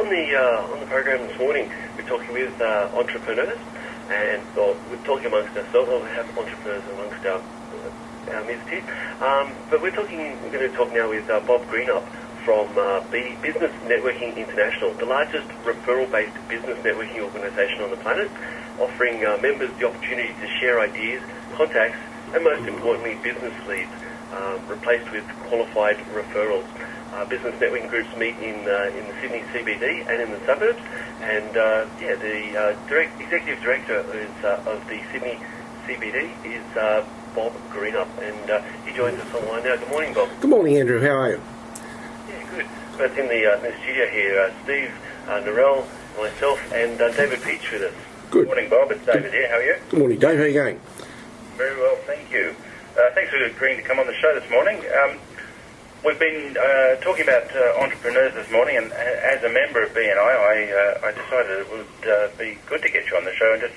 On the program this morning, we're talking with entrepreneurs, and we're talking amongst ourselves. We have entrepreneurs amongst our midst here, but we're going to talk now with Bob Greenup from Business Networking International, the largest referral-based business networking organisation on the planet, offering members the opportunity to share ideas, contacts, and most importantly, business leads, replaced with qualified referrals. Business networking groups meet in the Sydney CBD and in the suburbs, and the Executive Director of the Sydney CBD is Bob Greenup, and he joins us online now. Good morning, Bob. Good morning, Andrew. How are you? Yeah, good. But in the studio here, Steve, Narelle, myself, and David Peach with us. Good morning, Bob. It's David here. How are you? Good morning, Dave. How are you going? Very well, thank you. Thanks for agreeing to come on the show this morning. We've been talking about entrepreneurs this morning, and as a member of BNI, I decided it would be good to get you on the show and just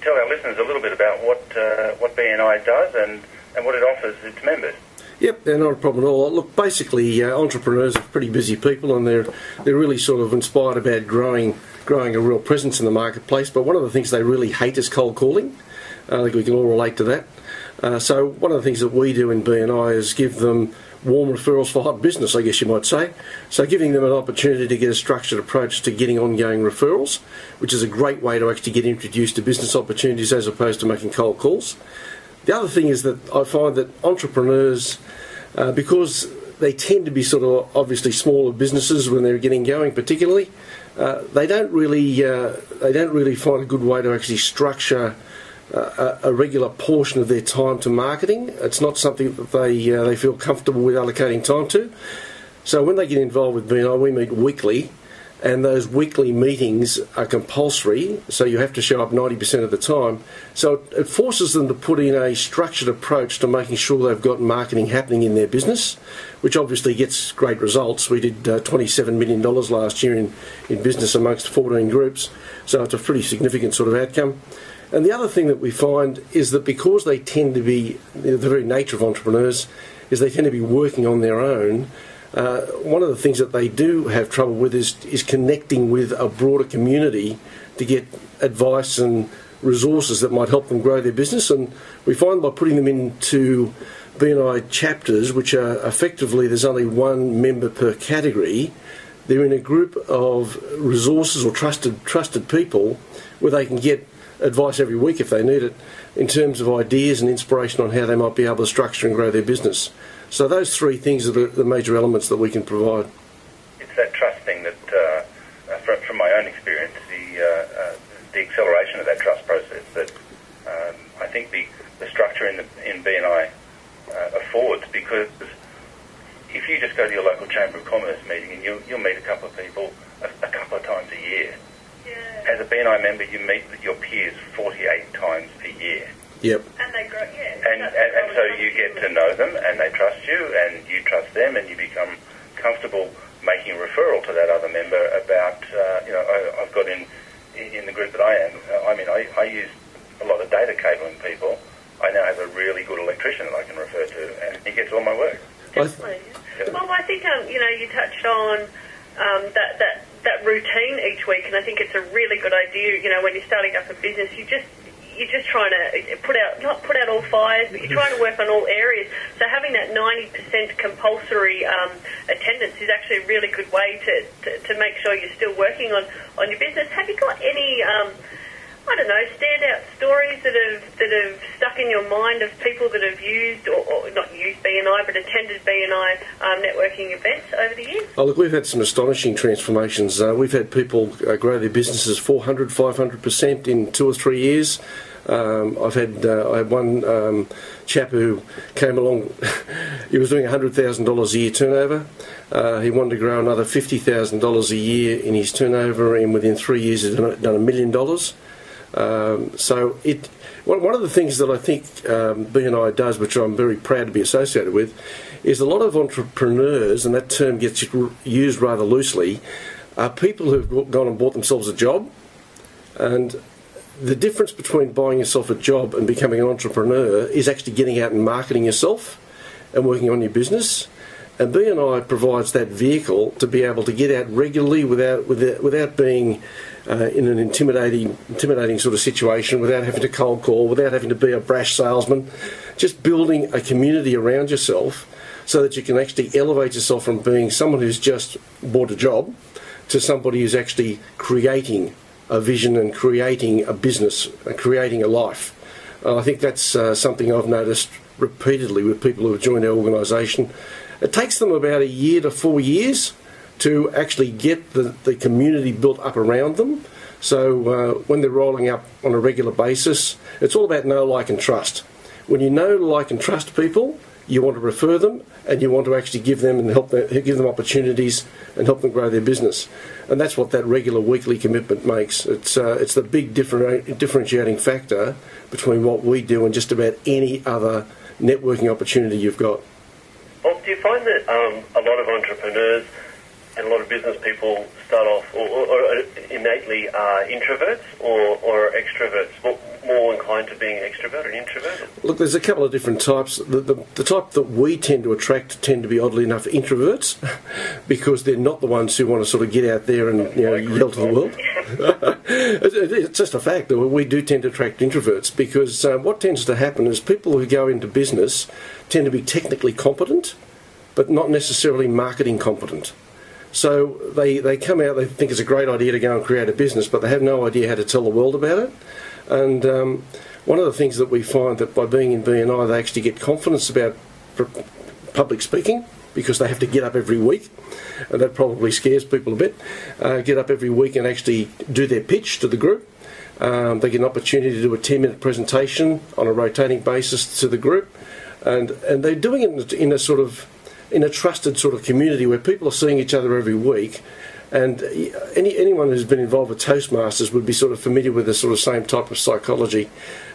tell our listeners a little bit about what BNI does and what it offers its members. Yep, they're not a problem at all. Look, basically, entrepreneurs are pretty busy people, and they're really sort of inspired about growing a real presence in the marketplace. But one of the things they really hate is cold calling. I think we can all relate to that. So one of the things that we do in BNI is give them warm referrals for hot business, I guess you might say. So giving them an opportunity to get a structured approach to getting ongoing referrals, which is a great way to actually get introduced to business opportunities as opposed to making cold calls. The other thing is that I find that entrepreneurs, because they tend to be sort of obviously smaller businesses when they're getting going particularly, they don't really find a good way to actually structure a regular portion of their time to marketing. It's not something that they feel comfortable with allocating time to. So when they get involved with BNI, we meet weekly, and those weekly meetings are compulsory, so you have to show up 90% of the time. So it forces them to put in a structured approach to making sure they've got marketing happening in their business, which obviously gets great results. We did $27 million last year in business amongst 14 groups, so it's a pretty significant sort of outcome. And the other thing that we find is that because they tend to be, the very nature of entrepreneurs is they tend to be working on their own, one of the things that they do have trouble with is connecting with a broader community to get advice and resources that might help them grow their business. And we find by putting them into BNI chapters, which are effectively, there's only one member per category, they're in a group of resources or trusted people where they can get advice every week if they need it in terms of ideas and inspiration on how they might be able to structure and grow their business. So those three things are the major elements that we can provide. It's that trust thing that, from my own experience, the acceleration of that trust process that I think the structure in BNI affords, because if you just go to your local Chamber of Commerce meeting and you'll meet a couple of people a couple of times a year. As a BNI member, you meet with your peers 48 times a year. Yep. And they grow, and so you get to know them, and they trust you, and you trust them, and you become comfortable making a referral to that other member about, I've got in the group that I am, I use a lot of data cabling people. I now have a really good electrician that I can refer to, and he gets all my work. Definitely. Well, I think, you touched on that routine each week, and I think it's a really good idea. When you're starting up a business, you're just trying to not put out all fires, but you're trying to work on all areas. So having that 90% compulsory attendance is actually a really good way to make sure you're still working on your business. Have you got any standout stories that have stuck in your mind of people that have used or not used BNI but attended BNI networking events over the years? Oh, look, we've had some astonishing transformations. We've had people grow their businesses 400, 500% in 2 or 3 years. I had one chap who came along. He was doing $100,000 a year turnover. He wanted to grow another $50,000 a year in his turnover, and within 3 years he'd done $1 million. So one of the things that I think BNI does, which I'm very proud to be associated with, is a lot of entrepreneurs, and that term gets used rather loosely, are people who've gone and bought themselves a job. And the difference between buying yourself a job and becoming an entrepreneur is actually getting out and marketing yourself and working on your business. And BNI provides that vehicle to be able to get out regularly without being in an intimidating sort of situation, without having to cold call, without having to be a brash salesman, just building a community around yourself so that you can actually elevate yourself from being someone who's just bought a job to somebody who's actually creating a vision and creating a business and creating a life. I think that's something I've noticed repeatedly with people who have joined our organisation. It takes them about 1 year to 4 years to actually get the community built up around them. So when they're rolling up on a regular basis, it's all about know, like and trust. When you know, like and trust people, you want to refer them and you want to actually give them opportunities and help them grow their business. And that's what that regular weekly commitment makes. It's the big differentiating factor between what we do and just about any other networking opportunity you've got. Bob, do you find that a lot of entrepreneurs and a lot of business people start off or innately are introverts or extroverts? More inclined to being an extrovert or an introvert? Look, there's a couple of different types. The type that we tend to attract tend to be, oddly enough, introverts, because they're not the ones who want to sort of get out there and yell to the world. It's just a fact that we do tend to attract introverts, because what tends to happen is people who go into business tend to be technically competent, but not necessarily marketing competent. So they come out, they think it's a great idea to go and create a business, but they have no idea how to tell the world about it. And one of the things that we find that by being in BNI, they actually get confidence about public speaking, because they have to get up every week, and that probably scares people a bit. Get up every week and actually do their pitch to the group. They get an opportunity to do a 10-minute presentation on a rotating basis to the group, and they're doing it in a trusted sort of community where people are seeing each other every week. And anyone who's been involved with Toastmasters would be sort of familiar with the sort of same type of psychology.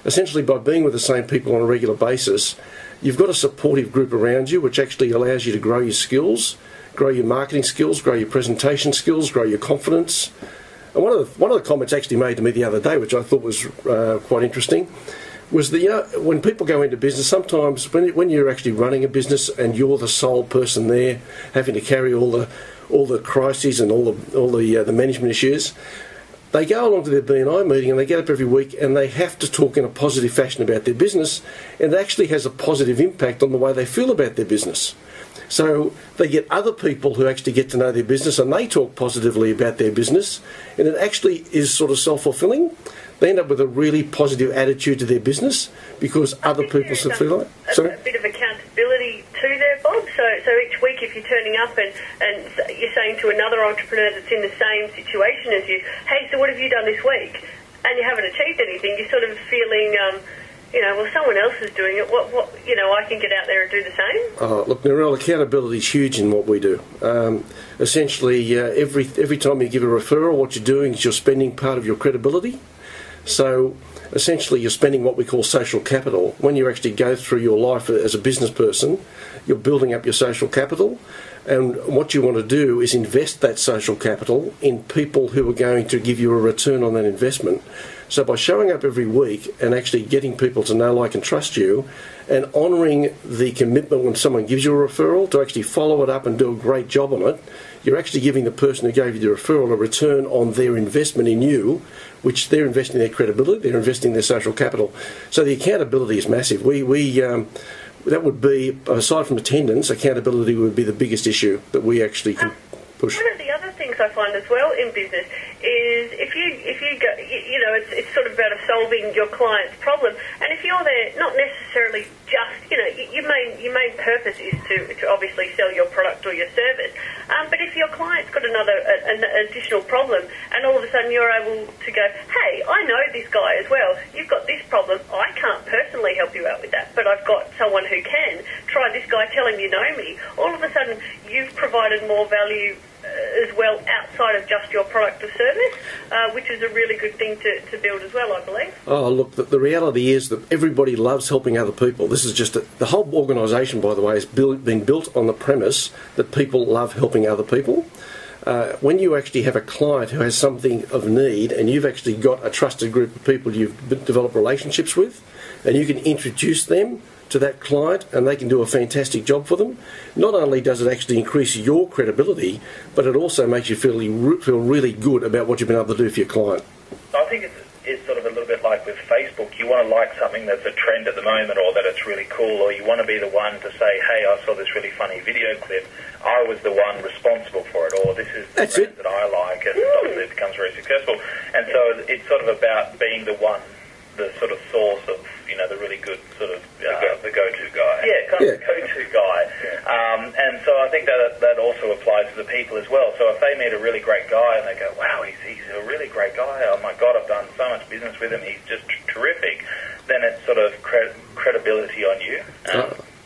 Essentially, by being with the same people on a regular basis, you've got a supportive group around you, which actually allows you to grow your skills, grow your marketing skills, grow your presentation skills, grow your confidence. And one of the comments actually made to me the other day, which I thought was quite interesting, was that when people go into business, sometimes when you're actually running a business and you're the sole person there, having to carry all the crises and all the management issues, they go along to their BNI meeting and they get up every week and they have to talk in a positive fashion about their business, and it actually has a positive impact on the way they feel about their business. So they get other people who actually get to know their business and they talk positively about their business, and it actually is sort of self-fulfilling. They end up with a really positive attitude to their business because other people feel like a bit of accountability too there, Bob. So each week, if you're turning up and you're saying to another entrepreneur that's in the same situation as you, hey, so what have you done this week? And you haven't achieved anything, you're sort of feeling, well, someone else is doing it. I can get out there and do the same. Look, Narelle, accountability is huge in what we do. Essentially, every time you give a referral, what you're doing is you're spending part of your credibility. So essentially you're spending what we call social capital. When you actually go through your life as a business person, you're building up your social capital, and what you want to do is invest that social capital in people who are going to give you a return on that investment. So by showing up every week and actually getting people to know, like and trust you, and honouring the commitment when someone gives you a referral to actually follow it up and do a great job on it, you're actually giving the person who gave you the referral a return on their investment in you, which they're investing their credibility, they're investing their social capital. So the accountability is massive. That would be, aside from attendance, accountability would be the biggest issue that we actually can push. One of the other things I find as well in business is if you go, it's sort of about solving your client's problem, and if you're there, not necessarily just, your main purpose is to obviously sell your product or your service, but if your client's got an additional problem, and all of a sudden you're able to go, hey, I know this guy as well, you've got this problem, I can't personally help you out with that, but I've got someone who can. Try this guy, tell him you know me. All of a sudden you've provided more value as well outside of just your product or service, which is a really good thing to build as well, I believe. Oh, look, the reality is that everybody loves helping other people. This is just the whole organisation, by the way, is been built on the premise that people love helping other people. When you actually have a client who has something of need and you've actually got a trusted group of people you've developed relationships with, and you can introduce them to that client and they can do a fantastic job for them, not only does it actually increase your credibility, but it also makes you feel really good about what you've been able to do for your client. I think it's sort of a little bit like with Facebook. You want to like something that's a trend at the moment, or that it's really cool, or you want to be the one to say, hey, I saw this really funny video clip, I was the one responsible for it, or this is the brand that I like, and obviously it becomes very successful. And so it's sort of about being the one, the sort of source of, the really good sort of... the go-to guy. Yeah, kind of the go-to guy. Yeah. And so I think that also applies to the people as well. So if they meet a really great guy and they go, wow, he's a really great guy, oh my God, I've done so much business with him, he's just terrific, then it's sort of credibility on you.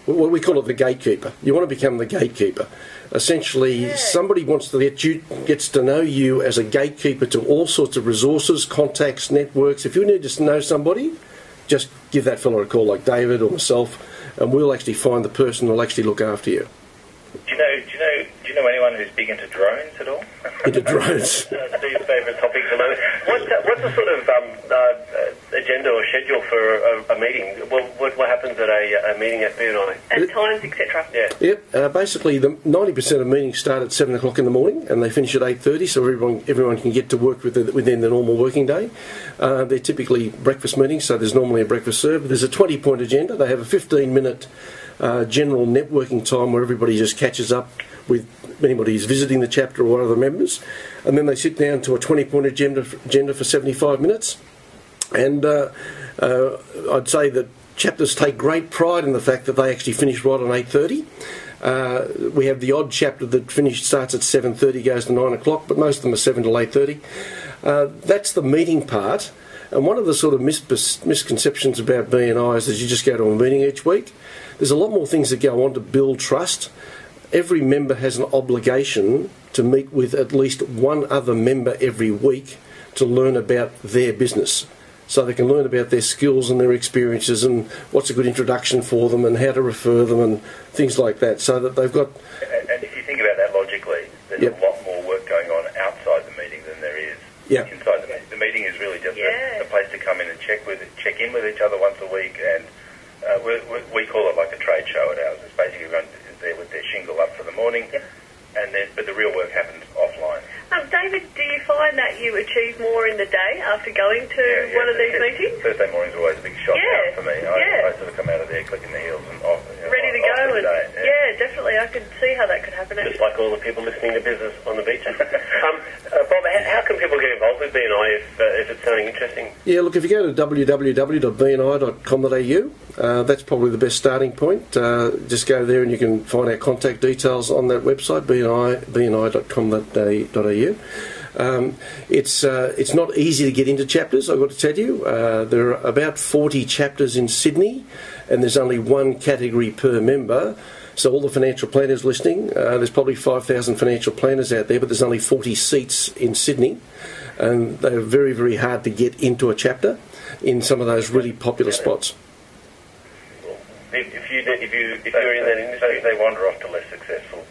Well, we call it the gatekeeper. You want to become the gatekeeper. Essentially, somebody gets to know you as a gatekeeper to all sorts of resources, contacts, networks. If you need to know somebody, just give that fellow a call, like David or myself, and we'll actually find the person who'll actually look after you. Do you know anyone who's big into drones at all? Into drones. Steve's favourite topic at the moment. What's the sort of agenda or schedule for a meeting? What happens at a meeting at BNI? At times, etc. Yeah. Yep. Basically, the 90% of meetings start at 7 o'clock in the morning and they finish at 8:30, so everyone can get to work within the normal working day. They're typically breakfast meetings, so there's normally a breakfast served. There's a 20-point agenda. They have a 15-minute general networking time where everybody just catches up with anybody who's visiting the chapter or one of the members, and then they sit down to a 20-point agenda for 75 minutes. And I'd say that chapters take great pride in the fact that they actually finish right on 8:30. We have the odd chapter that starts at 7:30, goes to 9 o'clock, but most of them are 7 till 8:30. That's the meeting part. And one of the sort of misconceptions about BNI is that you just go to a meeting each week. There's a lot more things that go on to build trust. Every member has an obligation to meet with at least one other member every week to learn about their business. So they can learn about their skills and their experiences and what's a good introduction for them and how to refer them and things like that, so that they've got... And if you think about that logically, there's a lot more work going on outside the meeting than there is inside the meeting. The meeting is really just a place to come in and check in with each other once a week, and we call it like a trade show at ours. It's basically everyone is there with their shingle up for the morning, but the real work happens offline. David, do you find that you achieve more in the day after going to one of these meetings? Thursday morning's always a big shock out for me. I sort of come out of there clicking the heels and off. Ready to go. Definitely. I could see how that could happen. Just like all the people listening to business on the beach. Bob, how can people get involved with BNI if it's something interesting? Yeah, look, if you go to www.bni.com.au, that's probably the best starting point. Just go there and you can find our contact details on that website, bni.com.au. It's not easy to get into chapters, I've got to tell you. There are about 40 chapters in Sydney, and there's only one category per member. So all the financial planners listening, there's probably 5,000 financial planners out there, but there's only 40 seats in Sydney, and they're very, very hard to get into a chapter in some of those really popular spots. If you're in that industry, they wander off to less successful.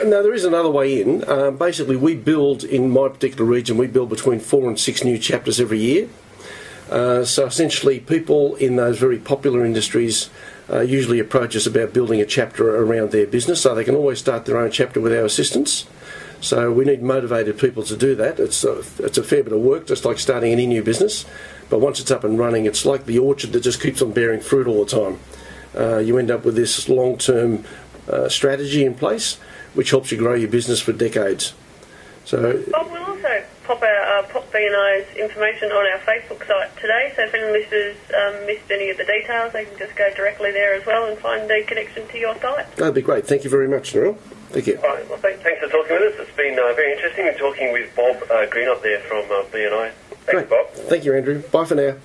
No, there is another way in. Basically, we build, in my particular region, we build between 4 and 6 new chapters every year. So essentially, people in those very popular industries usually approach us about building a chapter around their business, so they can always start their own chapter with our assistance. So we need motivated people to do that. It's a fair bit of work, just like starting any new business. But once it's up and running, it's like the orchard that just keeps on bearing fruit all the time. You end up with this long-term strategy in place, which helps you grow your business for decades. So, Bob, we'll also pop BNI's information on our Facebook site today, so if any listeners missed any of the details, they can just go directly there as well and find the connection to your site. That'd be great. Thank you very much, Narelle. Thank you. All right, well, thanks for talking with us. It's been very interesting. We're talking with Bob Greenup there from BNI. Thanks, Bob. Thank you, Andrew. Bye for now.